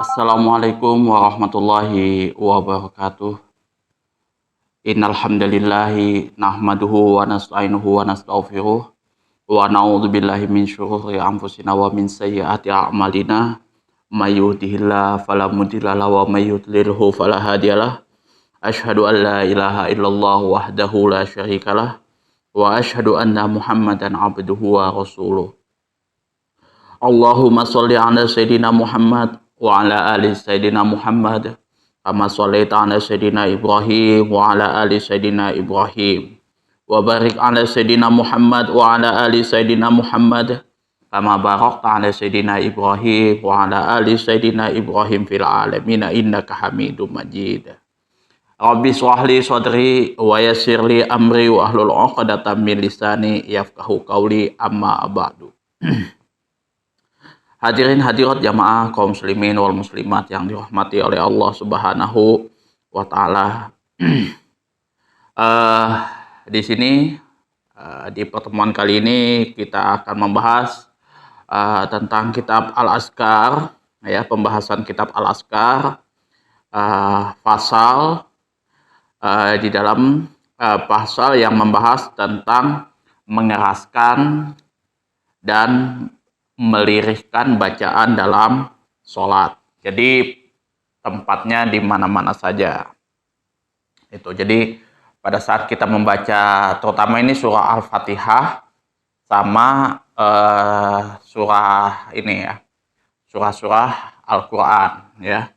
Assalamualaikum warahmatullahi wabarakatuh. Innal hamdalillahi nahmaduhu wa nasta'inuhu wa nastaghfiruh wa na'udzubillahi min syururi anfusina wa min sayyiati a'malina. May yahdihillahu fala mudilla lahu wa may yudlilhu fala hadiyalah. Asyhadu an la ilaha illallah wahdahu la syarikalah wa asyhadu anna Muhammadan abduhu wa rasuluh. Allahumma sholli ala sayyidina Muhammad wa ala ali sayyidina Muhammad kama shallaita ala sayyidina Ibrahim wa ala ali sayyidina Ibrahim wa barik ala sayyidina Muhammad wa ala ali sayyidina Muhammad kama barakta ala sayyidina Ibrahim wa ala ali sayyidina Ibrahim fil alamin innaka Hamidum Majid. Rabbi shrah li sadri wa yassir li amri wa ahlul 'uqdatam min lisani yafqahu qawli amma ba'du. Hadirin hadirat jamaah kaum muslimin wal muslimat yang dirahmati oleh Allah Subhanahu wa taala. Di sini di pertemuan kali ini kita akan membahas tentang kitab Al-Azkar, ya, pembahasan kitab Al-Azkar, pasal di dalam pasal yang membahas tentang mengeraskan dan melirihkan bacaan dalam sholat. Jadi tempatnya di mana-mana saja. Itu. Jadi pada saat kita membaca, terutama ini surah Al-Fatihah sama surah ini ya, surah-surah Al-Quran ya.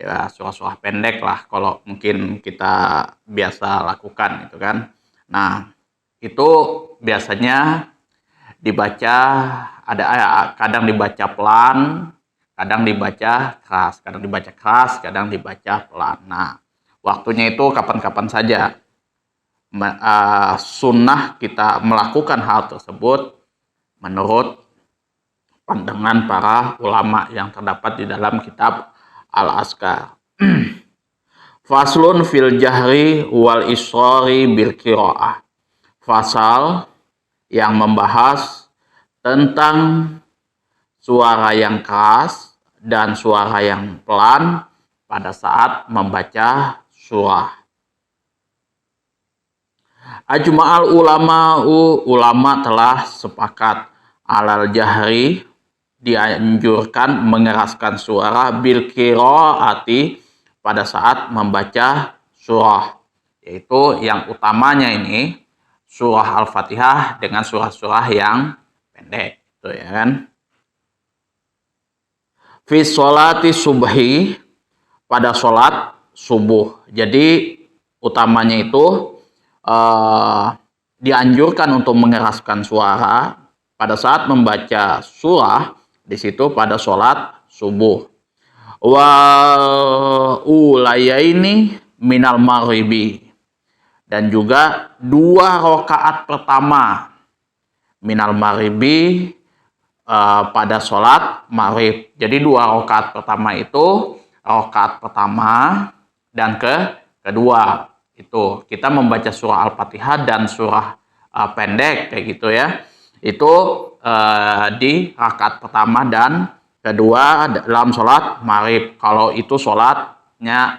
Ya, surah-surah pendek lah kalau mungkin kita biasa lakukan itu kan. Nah, itu biasanya dibaca kadang dibaca pelan, kadang dibaca keras, kadang dibaca pelan. Nah, waktunya itu kapan-kapan saja. Sunnah kita melakukan hal tersebut menurut pandangan para ulama yang terdapat di dalam kitab Al-Azkar. Faslun fil jahri wal israri bil qiraah. Fasal yang membahas tentang suara yang keras dan suara yang pelan pada saat membaca surah. Ajma'al ulama telah sepakat alal jahri, dianjurkan mengeraskan suara bil qiraati pada saat membaca surah, yaitu yang utamanya ini surah Al-Fatihah dengan surah-surah yang pendek, itu ya kan. Fi sholati subhi, pada sholat subuh. Jadi utamanya itu dianjurkan untuk mengeraskan suara pada saat membaca surah di situ pada sholat subuh. Wa ulayaini minal maghribi, dan juga 2 rakaat pertama minal maghribi pada sholat maghrib. Jadi 2 rakaat pertama itu rakaat pertama dan kedua itu kita membaca surah Al-Fatihah dan surah pendek kayak gitu ya. Itu di rakaat pertama dan kedua dalam sholat maghrib. Kalau itu sholatnya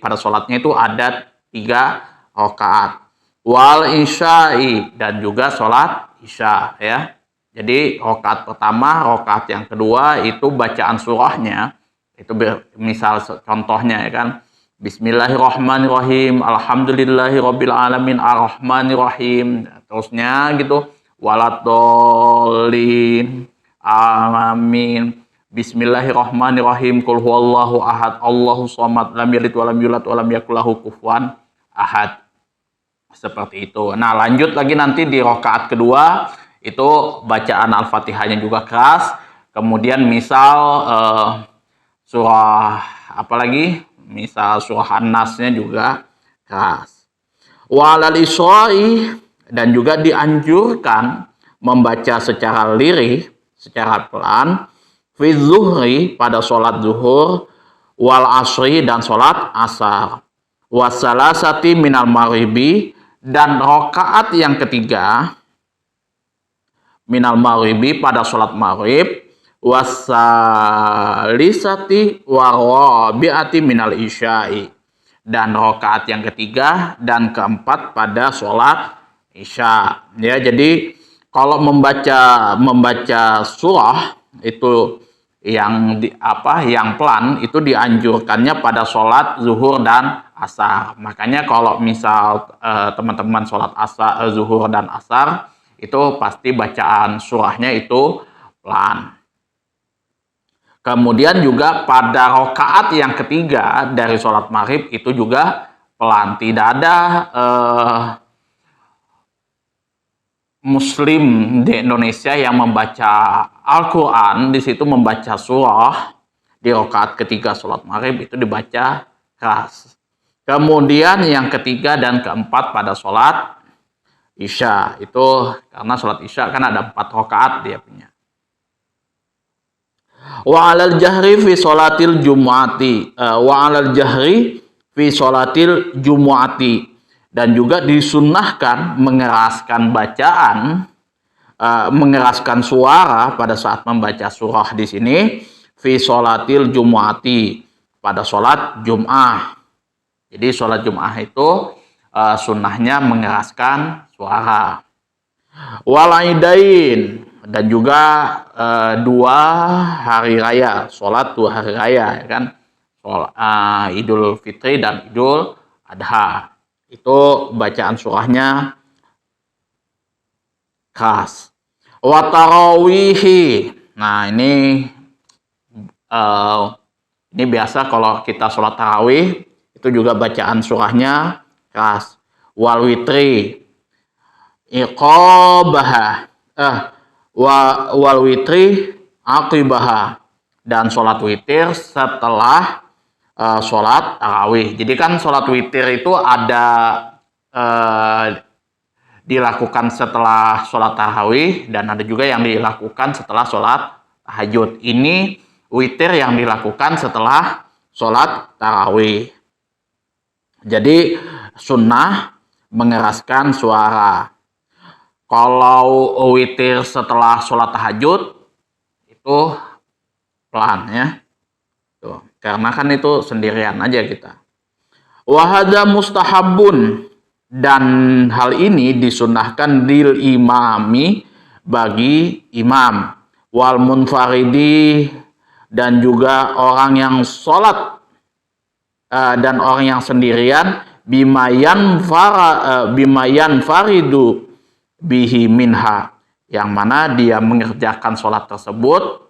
pada sholatnya itu ada 3 rakaat. Wal isya'i, dan juga sholat isya ya. Jadi rakaat pertama, rakaat yang kedua itu bacaan surahnya itu misal contohnya ya kan, Bismillahirrahmanirrahim, Alhamdulillahirabbil alamin, Arrahmanirrahim, terusnya gitu, waladhdallin, amin, Bismillahirrahmanirrahim, Qul huwallahu ahad, Allahus samad, lam yalid walam yulad walam yakul lahu kufuwan ahad. Seperti itu. Nah, lanjut lagi nanti di rakaat kedua itu bacaan Al-Fatihahnya juga keras. Kemudian misal surah apalagi? Misal surah An-Nasnya juga keras. Walal isya'i, dan juga dianjurkan membaca secara lirih, secara pelan, fi zuhri, pada sholat zuhur, wal asri, dan sholat asar, wasalasati minal maghribi, dan rakaat yang ketiga minal maghribi, pada sholat maghrib, wasalisati warabi'ati minal isya'i, dan rakaat yang ketiga dan keempat pada sholat isya. Ya, jadi kalau membaca surah itu yang pelan itu dianjurkannya pada sholat zuhur dan asar. Makanya kalau misal teman-teman sholat zuhur dan asar itu pasti bacaan surahnya itu pelan. Kemudian juga pada rakaat yang ketiga dari sholat maghrib itu juga pelan. Tidak ada Muslim di Indonesia yang membaca Al-Quran, di situ membaca surah di rakaat ketiga sholat maghrib itu dibaca keras. Kemudian yang ketiga dan keempat pada sholat isya, itu karena sholat isya kan ada 4 rakaat dia punya. Wa alal jahri fi sholatil jumu'ati, wa alal jahri fi sholatil jumu'ati, dan juga disunnahkan mengeraskan bacaan, mengeraskan suara pada saat membaca surah di sini fi sholatil jumu'ati, pada sholat Jum'ah. Jadi sholat Jum'ah itu sunnahnya mengeraskan suara. Walaidain, dan juga 2 hari raya, sholat 2 hari raya, ya kan? Idul Fitri dan Idul Adha. Itu bacaan surahnya khas. Wa tarawihi. Nah, ini biasa kalau kita sholat tarawih itu juga bacaan surahnya khas. Wal witri iqabaha, wal witri aqibaha, dan sholat witir setelah sholat tarawih. Jadi kan sholat witir itu ada dilakukan setelah sholat tarawih dan ada juga yang dilakukan setelah sholat tahajud. Ini witir yang dilakukan setelah sholat tarawih. Jadi sunnah mengeraskan suara. Kalau witir setelah sholat tahajud itu pelan, ya. Tuh, karena kan itu sendirian aja kita. Wahada mustahabun, dan hal ini disunahkan lil imami, bagi imam, wal munfaridi, dan juga orang yang sholat dan orang yang sendirian, bimayan faridu bihi minha, yang mana dia mengerjakan sholat tersebut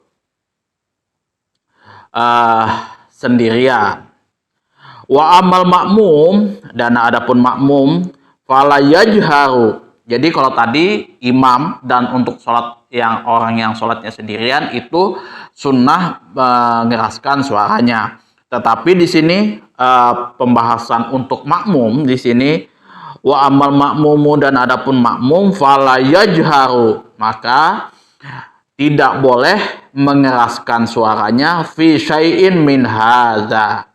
sendirian. Wa amal makmum, dan adapun makmum, fala yajharu. Jadi kalau tadi imam dan untuk sholat yang orang yang sholatnya sendirian itu sunnah mengeraskan suaranya. Tetapi di sini pembahasan untuk makmum di sini, wa amal makmumu, dan adapun makmum, fala yajharu, maka tidak boleh mengeraskan suaranya fi syai'in min hadza,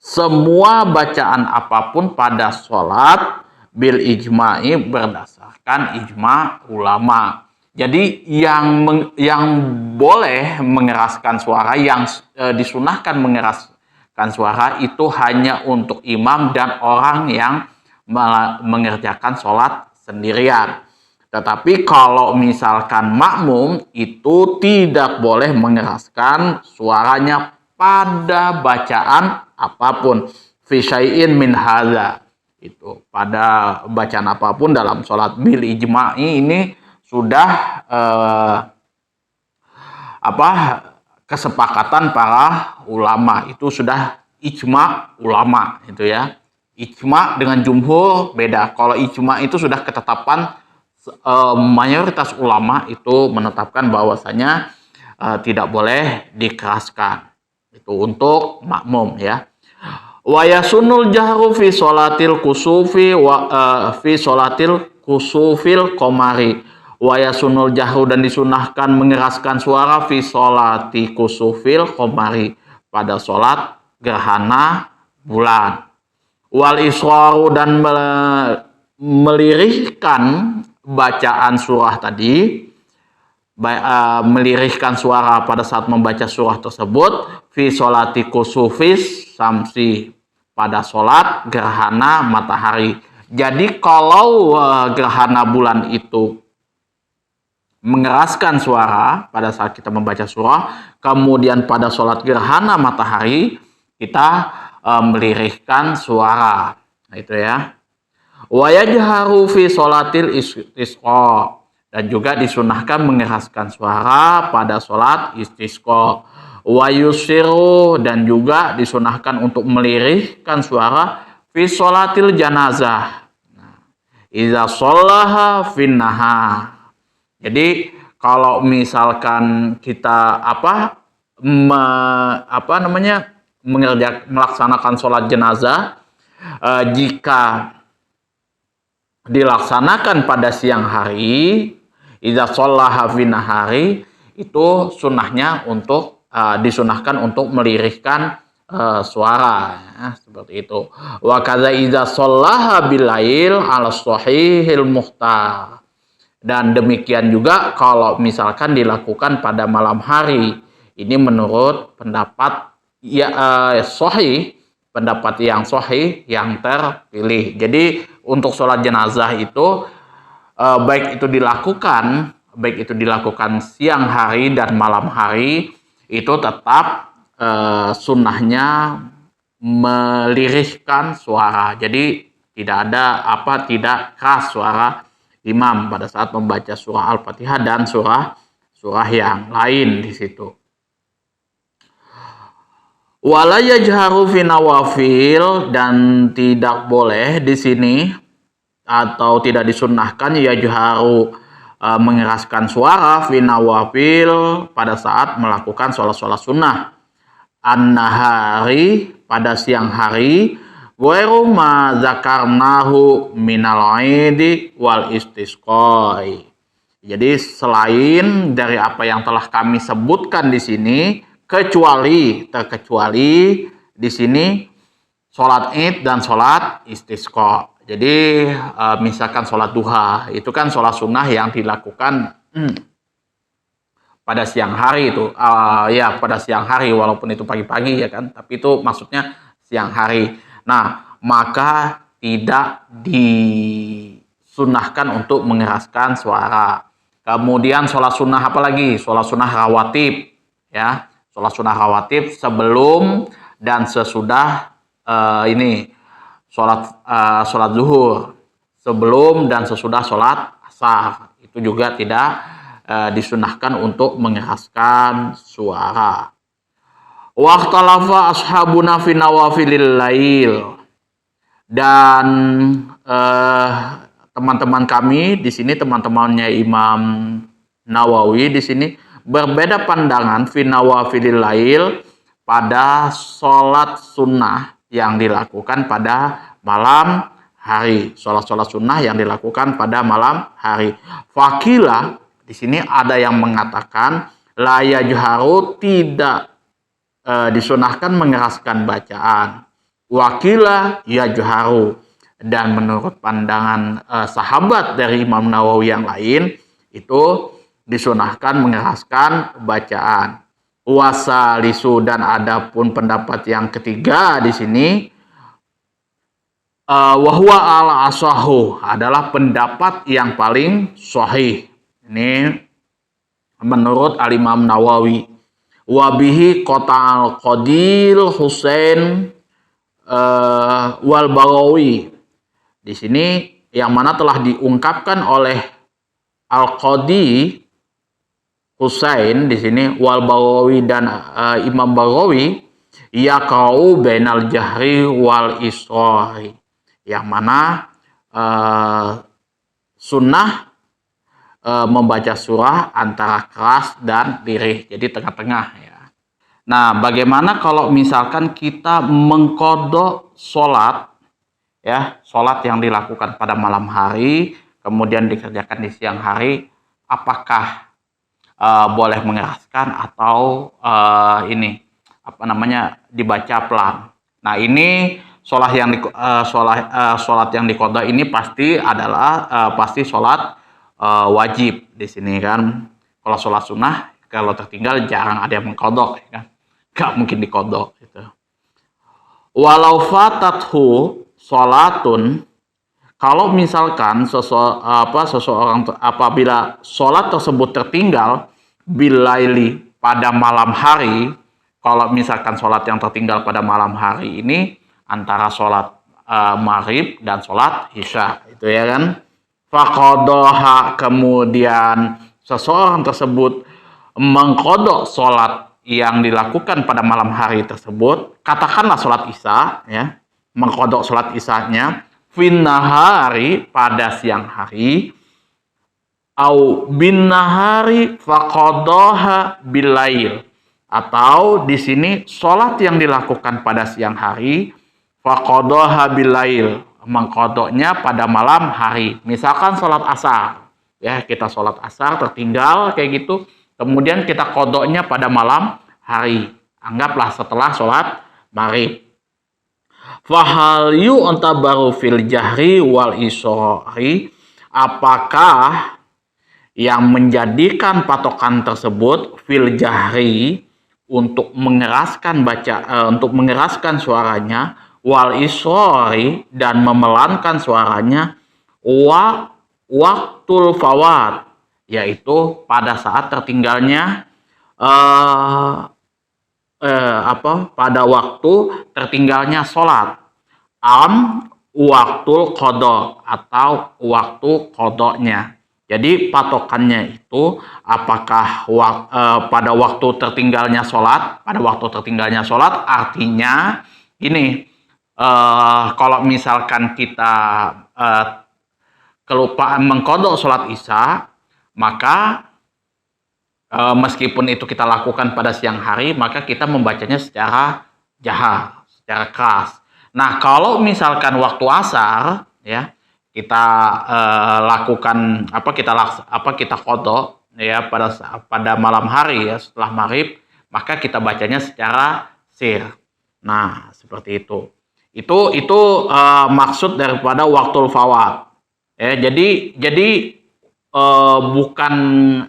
semua bacaan apapun pada sholat, bil ijma'i, berdasarkan ijma ulama. Jadi yang boleh mengeraskan suara, yang disunahkan mengeraskan suara itu hanya untuk imam dan orang yang mengerjakan sholat sendirian. Tetapi kalau misalkan makmum itu tidak boleh mengeraskan suaranya pada bacaan apapun, fi syai'in min hadza, itu pada bacaan apapun dalam sholat. Bil ijma'i ini sudah kesepakatan para ulama, itu sudah ijma ulama itu, ya. Ijma dengan jumhur beda. Kalau ijma itu sudah ketetapan mayoritas ulama itu menetapkan bahwasanya tidak boleh dikeraskan. Itu untuk makmum, ya. Wa yasunul jahru fi sholatil kusufi fi sholatil kusufil qamari. Wa yasunul jahru, dan disunahkan mengeraskan suara fi sholati kusufil qamari, pada sholat gerhana bulan. Wal iswaru, dan melirihkan bacaan surah tadi melirihkan suara pada saat membaca surah tersebut, fi sholati kusufis samsi, pada sholat gerhana matahari. Jadi kalau gerhana bulan itu mengeraskan suara pada saat kita membaca surah, kemudian pada sholat gerhana matahari kita melirihkan suara. Nah, itu ya. Wa yajharu fi sholatil istisqa, dan juga disunahkan mengeraskan suara pada sholat istisqa. Wa yusiru, dan juga disunahkan untuk melirihkan suara fi sholatil janazah. Iza shollaha finnaha. Jadi kalau misalkan kita melaksanakan sholat jenazah, jika dilaksanakan pada siang hari, idza shallaha fi nahari, itu sunnahnya untuk disunahkan untuk melirihkan suara, ya, seperti itu. Wa kadza idza shallaha bilail ala sahihil muhtar, dan demikian juga kalau misalkan dilakukan pada malam hari, ini menurut pendapat sahih, pendapat yang sahih yang terpilih. Jadi untuk sholat jenazah itu baik itu dilakukan siang hari dan malam hari, itu tetap sunnahnya melirihkan suara. Jadi tidak keras suara imam pada saat membaca surah Al-Fatihah dan surah yang lain di situ. Wala yajharu fi nawafil, dan tidak boleh di sini atau tidak disunnahkan yajharu mengeraskan suara fi nawafil pada saat melakukan sholat sunnah an-nahari, pada siang hari, ghairu ma zakarnahu minal aidi wal istisqai. Jadi selain dari apa yang telah kami sebutkan di sini, terkecuali di sini sholat id dan sholat istisqa. Jadi misalkan sholat duha, itu kan sholat sunnah yang dilakukan pada siang hari itu, pada siang hari, walaupun itu pagi-pagi ya kan, tapi itu maksudnya siang hari. Nah, maka tidak disunahkan untuk mengeraskan suara. Kemudian sholat sunnah apa lagi? Sholat sunnah rawatib, ya. Sholat sunnah rawatib sebelum dan sesudah sholat zuhur, sebelum dan sesudah sholat asar, itu juga tidak disunahkan untuk mengeraskan suara. Waqtalafa ashabuna fi nawafilil lail, dan teman-teman kami di sini, teman-temannya Imam Nawawi di sini, berbeda pandangan fi nawafilil lail, pada sholat sunnah yang dilakukan pada malam hari. Sholat sunnah yang dilakukan pada malam hari. Fakila, di sini ada yang mengatakan la yajharu, tidak disunahkan mengeraskan bacaan. Wakila yajharu, dan menurut pandangan sahabat dari Imam Nawawi yang lain, itu disunahkan mengeraskan bacaan. Wasalisu, dan adapun pendapat yang ketiga di sini, wahwa ala asahu, adalah pendapat yang paling sahih. Ini menurut Al-Imam Nawawi. Wabihi kota al-Qadil Husain wal Baghawi. Di sini yang mana telah diungkapkan oleh Al-Qadi Husain di sini wal Baghawi, dan Imam Baghawi, yaqau bainal jahri wal israri, yang mana sunnah membaca surah antara keras dan lirih, jadi tengah-tengah ya. Nah, bagaimana kalau misalkan kita mengqadha sholat, ya, sholat yang dilakukan pada malam hari kemudian dikerjakan di siang hari, apakah boleh mengeraskan atau dibaca pelan? Nah, ini sholat yang diqadha ini pasti adalah pasti sholat wajib di sini kan. Kalau sholat sunnah, kalau tertinggal jarang ada yang mengkodok, ya kan? Gak mungkin dikodok. Gitu. Walau fatathu sholatun, kalau misalkan seseorang apabila sholat tersebut tertinggal bilaili pada malam hari, kalau misalkan sholat yang tertinggal pada malam hari ini antara sholat maghrib dan sholat isya, itu ya kan? Faqadoha, kemudian seseorang tersebut mengkodok sholat yang dilakukan pada malam hari tersebut, katakanlah sholat isya, ya, mengkodok sholat isyanya, finnahari pada siang hari, au bin nahari faqadoha bilail, atau di sini sholat yang dilakukan pada siang hari faqadoha bilail, mengkodoknya pada malam hari. Misalkan sholat asar, ya, kita sholat asar tertinggal kayak gitu, kemudian kita kodoknya pada malam hari, anggaplah setelah sholat maghrib. Fahal yu'tabaru fil jahri wal israri, apakah yang menjadikan patokan tersebut fil jahri untuk mengeraskan untuk mengeraskan suaranya, wal israri dan memelankan suaranya, waktul fawat, yaitu pada saat tertinggalnya pada waktu tertinggalnya sholat, waktul qada, atau waktu qadanya. Jadi patokannya itu apakah pada waktu tertinggalnya sholat, artinya ini kalau misalkan kita kelupaan mengkodok sholat isya, maka meskipun itu kita lakukan pada siang hari, maka kita membacanya secara jahar, secara keras. Nah, kalau misalkan waktu asar, ya, kita lakukan kita kodok, ya, pada malam hari, ya, setelah maghrib, maka kita bacanya secara sir. Nah, seperti itu. Itu maksud daripada waktul fawat. Ya, jadi bukan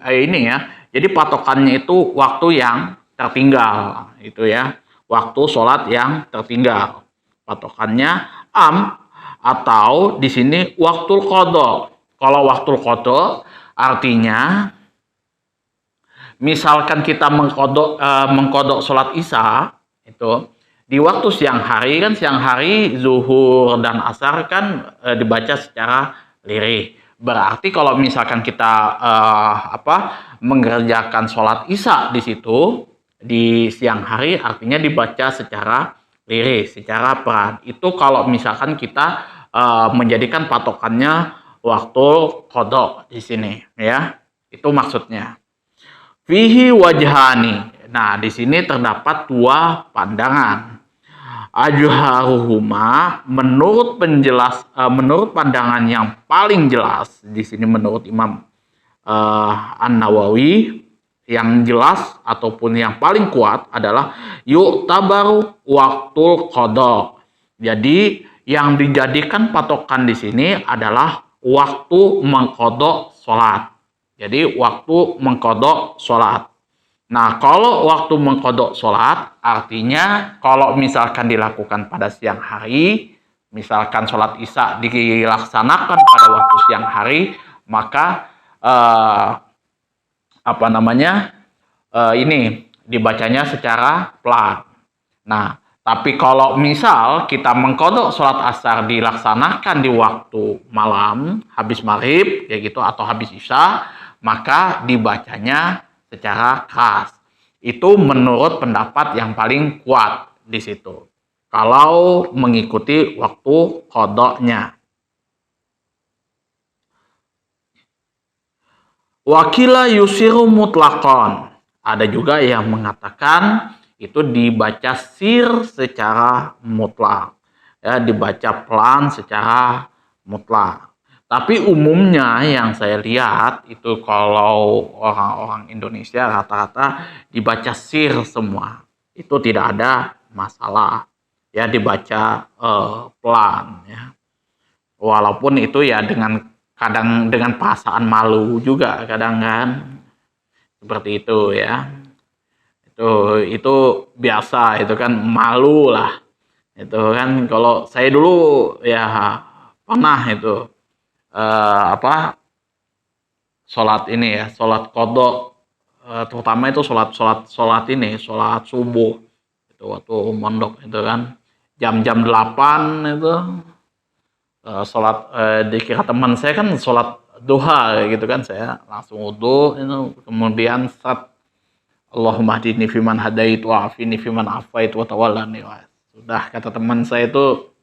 ini ya. Jadi patokannya itu waktu yang tertinggal, itu ya, waktu sholat yang tertinggal. Patokannya atau di sini waktul qada. Kalau waktul qada artinya misalkan kita mengkodok sholat isya itu di waktu siang hari, kan siang hari zuhur dan asar kan dibaca secara lirih. Berarti kalau misalkan kita mengerjakan sholat isya di situ di siang hari, artinya dibaca secara lirih, secara peran. Itu kalau misalkan kita menjadikan patokannya waktu qada di sini, ya. Itu maksudnya. Fihi wajhani. Nah, di sini terdapat dua pandangan. Ajharuhuma, menurut pandangan yang paling jelas di sini menurut Imam An-Nawawi, yang jelas ataupun yang paling kuat adalah yu'tabaru waktul qada. Jadi yang dijadikan patokan di sini adalah waktu mengkodok sholat. Jadi waktu mengkodok sholat. Nah, kalau waktu mengkodok sholat, artinya kalau misalkan dilakukan pada siang hari, misalkan sholat isya dilaksanakan pada waktu siang hari, maka ini dibacanya secara pelan. Nah, tapi kalau misal kita mengkodok sholat asar dilaksanakan di waktu malam, habis maghrib, ya gitu, atau habis isya, maka dibacanya secara keras. Itu menurut pendapat yang paling kuat di situ. Kalau mengikuti waktu qadanya. Wakila yusiru mutlaqan. Ada juga yang mengatakan itu dibaca sir secara mutlak. Ya, dibaca pelan secara mutlak. Tapi umumnya yang saya lihat itu kalau orang-orang Indonesia rata-rata dibaca sir semua. Itu tidak ada masalah. Ya, dibaca pelan, ya. Walaupun itu ya kadang dengan perasaan malu juga kadang kan. seperti itu ya. Itu biasa, itu kan malu lah. Itu kan kalau saya dulu ya pernah itu sholat ini ya, sholat kodok, terutama itu sholat ini, sholat subuh itu waktu mondok itu kan jam-jam 8 itu sholat, dikira teman saya kan sholat duha gitu kan, saya langsung wudhu itu, kemudian Allahumma hdini fiman hadait wa afini fiman afait wa tawallani. Sudah kata teman saya itu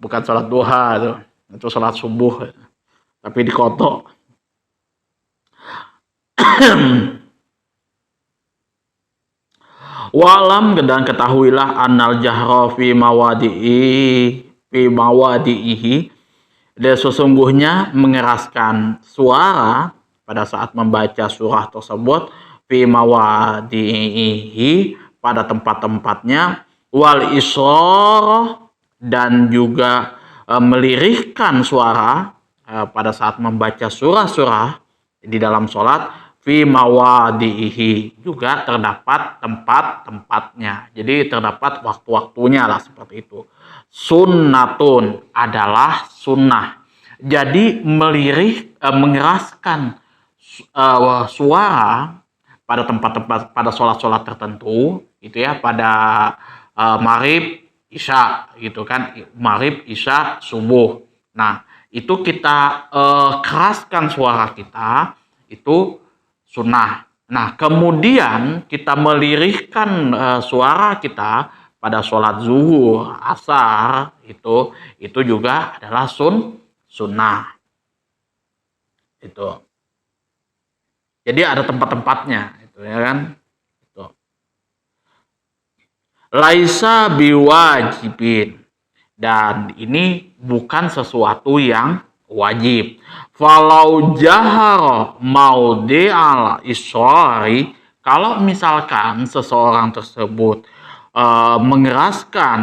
bukan sholat duha itu sholat subuh tapi dikotok. Walam, dan ketahuilah annal jahra fi mawadi'ihi, dan sesungguhnya mengeraskan suara pada saat membaca surah tersebut, fi mawadi'ihi, pada tempat-tempatnya, wal israr, dan juga melirihkan suara pada saat membaca surah-surah di dalam sholat, fi mawadihi, juga terdapat tempat-tempatnya. Jadi terdapat waktu-waktunya lah, seperti itu. Sunnatun, adalah sunnah. Jadi mengeraskan suara pada tempat-tempat, pada sholat-sholat tertentu itu ya, pada maghrib, isya gitu kan, maghrib, isya, subuh. Nah, itu kita keraskan suara kita, itu sunnah. Nah, kemudian kita melirihkan suara kita pada sholat zuhur, asar, itu juga adalah sunnah. Itu. Jadi ada tempat-tempatnya, itu ya kan. Itu. Laisa biwajibin, dan ini bukan sesuatu yang wajib. Falau jahar maudi'al israri, kalau misalkan seseorang tersebut mengeraskan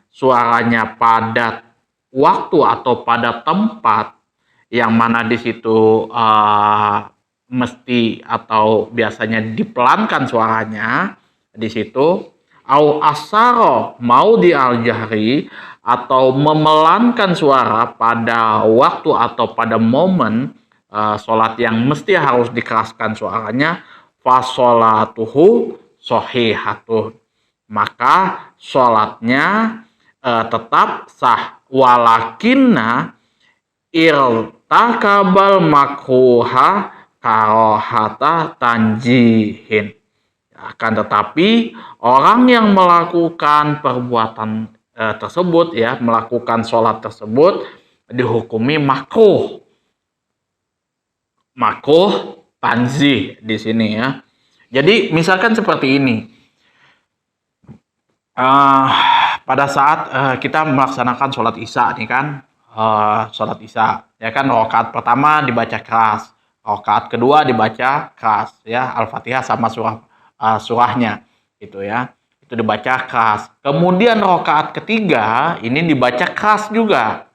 suaranya pada waktu atau pada tempat yang mana di situ mesti atau biasanya dipelankan suaranya di situ, au asaro maudi'al jahri, atau memelankan suara pada waktu atau pada momen sholat yang mesti harus dikeraskan suaranya, fasolatuhu sohihatun, maka sholatnya tetap sah. Walakinna irtakabal makruha karohata tanjihin, akan tetapi orang yang melakukan perbuatan tersebut ya, melakukan sholat tersebut dihukumi makruh tanzih di sini ya. Jadi misalkan seperti ini, pada saat kita melaksanakan sholat isya nih kan, sholat isya ya kan, rakaat pertama dibaca keras, rakaat kedua dibaca keras ya, Al-Fatihah sama surahnya gitu ya, itu dibaca keras. Kemudian rakaat ketiga ini dibaca keras juga.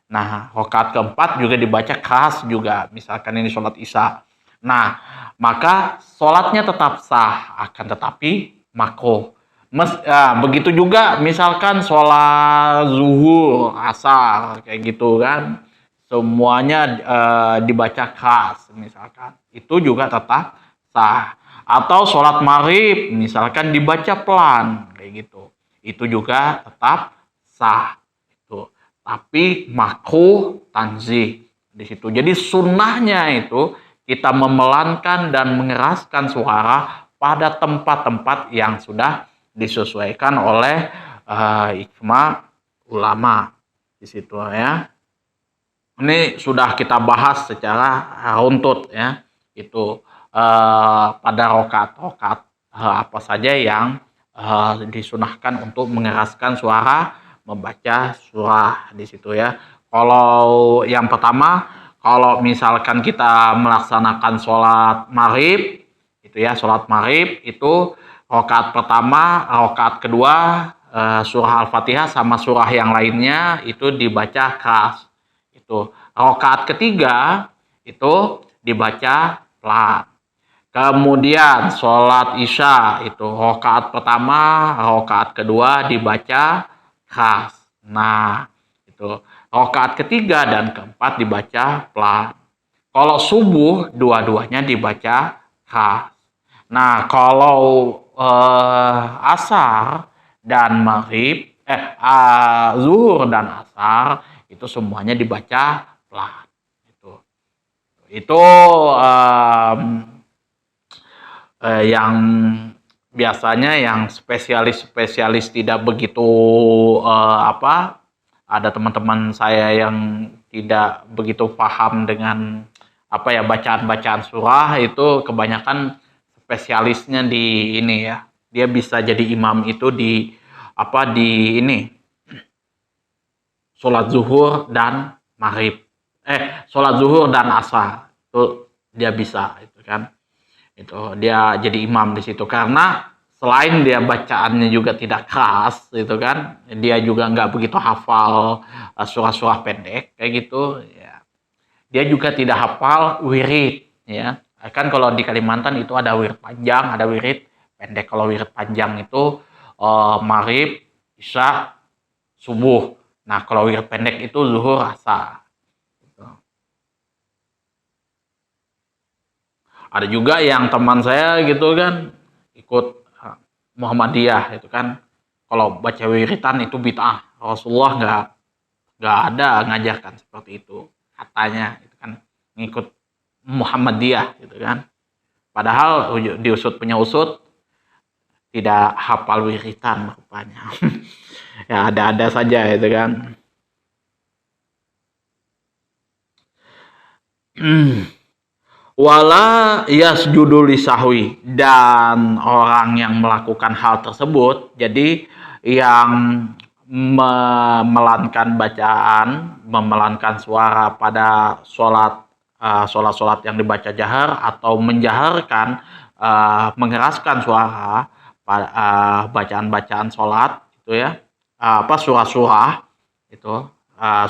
Nah, rakaat keempat juga dibaca keras juga. Misalkan ini sholat isya. Nah, maka sholatnya tetap sah, akan tetapi makruh. Begitu juga misalkan sholat zuhur, asar, kayak gitu kan. Semuanya dibaca keras misalkan. Itu juga tetap sah. Atau sholat maghrib misalkan dibaca pelan kayak gitu, itu juga tetap sah. Itu tapi makruh tanzih di situ. Jadi sunnahnya itu kita memelankan dan mengeraskan suara pada tempat-tempat yang sudah disesuaikan oleh ijma ulama di situ ya. Ini sudah kita bahas secara runtut ya, itu pada rokaat apa saja yang disunahkan untuk mengeraskan suara membaca surah di situ ya. Kalau yang pertama, kalau misalkan kita melaksanakan sholat maghrib itu ya, sholat maghrib itu rokaat pertama, rokaat kedua surah Al-Fatihah sama surah yang lainnya itu dibaca keras. Itu rokaat ketiga itu dibaca pelan. Kemudian sholat isya itu rakaat pertama, rakaat kedua dibaca khas. Nah, itu rakaat ketiga dan keempat dibaca pelan. Kalau subuh dua-duanya dibaca khas. Nah, kalau asar dan maghrib, zuhur dan asar itu semuanya dibaca pelan. Itu yang biasanya yang spesialis tidak begitu ada teman-teman saya yang tidak begitu paham dengan bacaan-bacaan surah, itu kebanyakan spesialisnya di ini ya. Dia bisa jadi imam itu di sholat zuhur dan maghrib. Sholat zuhur dan asar. Itu dia bisa itu kan. Itu dia jadi imam di situ karena selain dia bacaannya juga tidak keras gitu kan, dia juga nggak begitu hafal surah-surah pendek kayak gitu ya. Dia juga tidak hafal wirid ya. Kan kalau di Kalimantan itu ada wirid panjang, ada wirid pendek. Kalau wirid panjang itu maghrib, isya, subuh. Nah, kalau wirid pendek itu zuhur, asar. Ada juga yang teman saya gitu kan ikut Muhammadiyah itu kan, kalau baca wiritan itu bid'ah. Rasulullah nggak ada ngajarkan seperti itu katanya, itu kan ngikut Muhammadiyah gitu kan. Padahal diusut punya usut tidak hafal wiritan rupanya. Ya ada saja itu kan. Wala yasjudu lisahwi, dan orang yang melakukan hal tersebut, jadi yang memelankan suara pada sholat yang dibaca jahar atau menjaharkan, mengeraskan suara pada bacaan-bacaan sholat itu ya, surah-surah itu,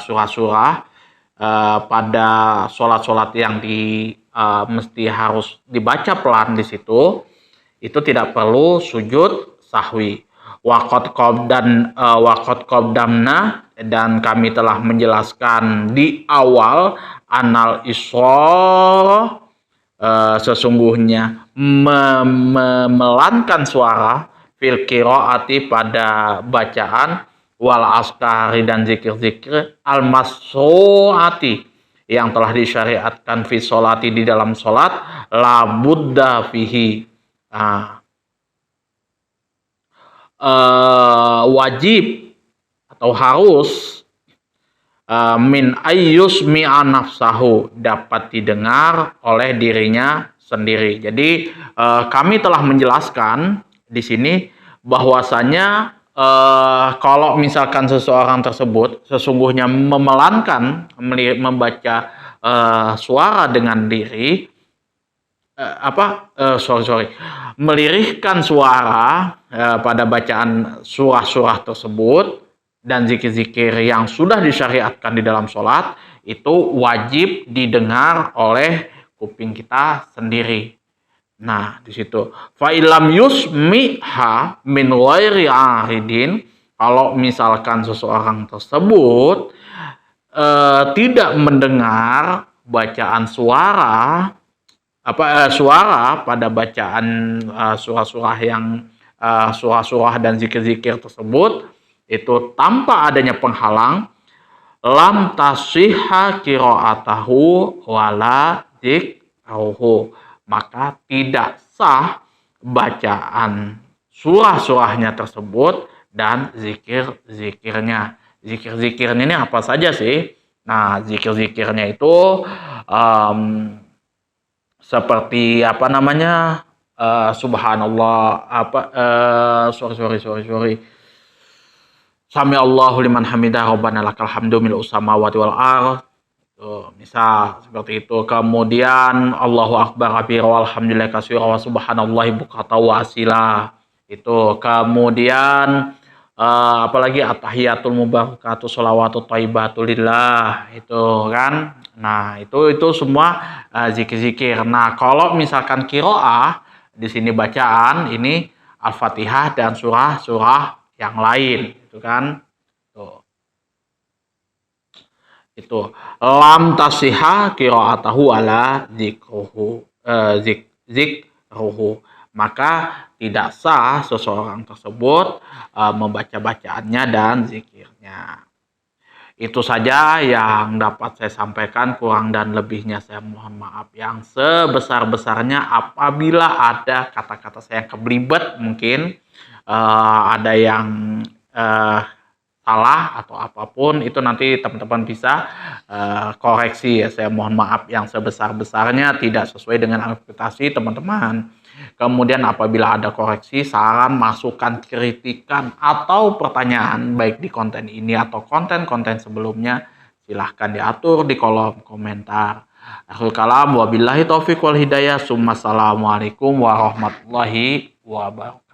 surah-surah pada sholat-sholat yang mesti harus dibaca pelan di situ, itu tidak perlu sujud sahwi. Waqad qabdamna, dan kami telah menjelaskan di awal, anal isra, sesungguhnya memelankan suara, fil qiraati, pada bacaan, wal askari, dan zikir-zikir, al masruati, yang telah disyariatkan fi sholati, di dalam sholat, la budda fihi, wajib atau harus, min ayyus mi'a nafsahu, dapat didengar oleh dirinya sendiri. Jadi kami telah menjelaskan di sini bahwasanya kalau misalkan seseorang tersebut sesungguhnya memelankan, membaca suara dengan diri, melirihkan suara pada bacaan surah-surah tersebut dan zikir-zikir yang sudah disyariatkan di dalam sholat, itu wajib didengar oleh kuping kita sendiri. Nah, di situ fa'ilam yusmiha min ghairi aridin, kalau misalkan seseorang tersebut tidak mendengar bacaan suara pada bacaan surah-surah dan zikir-zikir tersebut, itu tanpa adanya penghalang, lam tasihha qiraatahu wala dzikruhu, maka tidak sah bacaan surah-surahnya tersebut dan zikir-zikirnya. Zikir-zikirnya ini apa saja sih? Nah, zikir-zikirnya itu seperti subhanallah, sami Allahu liman hamidah, rabbana lakal hamdu mil'us samawati wal ardh. Misal seperti itu. Kemudian Allahu akbar kabira walhamdulillahi katsira wa subhanallahi bukratan wa asila. Itu. Kemudian apalagi at-tahiyatul mubarakatuh sholawatut thayyibatulillah itu kan. Nah, itu semua zikir-zikir. Nah, kalau misalkan qiraah di sini bacaan ini Al-Fatihah dan surah-surah yang lain itu kan. Tuh. Itu lam tasihha qiraatahu ala zikruhu zikruhu, maka tidak sah seseorang tersebut membaca bacaannya dan zikirnya. Itu saja yang dapat saya sampaikan, kurang dan lebihnya saya mohon maaf yang sebesar-besarnya. Apabila ada kata-kata saya yang keblibet, mungkin ada yang salah atau apapun, itu nanti teman-teman bisa koreksi ya. Saya mohon maaf yang sebesar-besarnya, tidak sesuai dengan ekspektasi teman-teman. Kemudian apabila ada koreksi, saran, masukan, kritikan, atau pertanyaan baik di konten ini atau konten-konten sebelumnya, silahkan diatur di kolom komentar. Akhirul kalam, wabillahi taufiq wal hidayah. Assalamualaikum warahmatullahi wabarakatuh.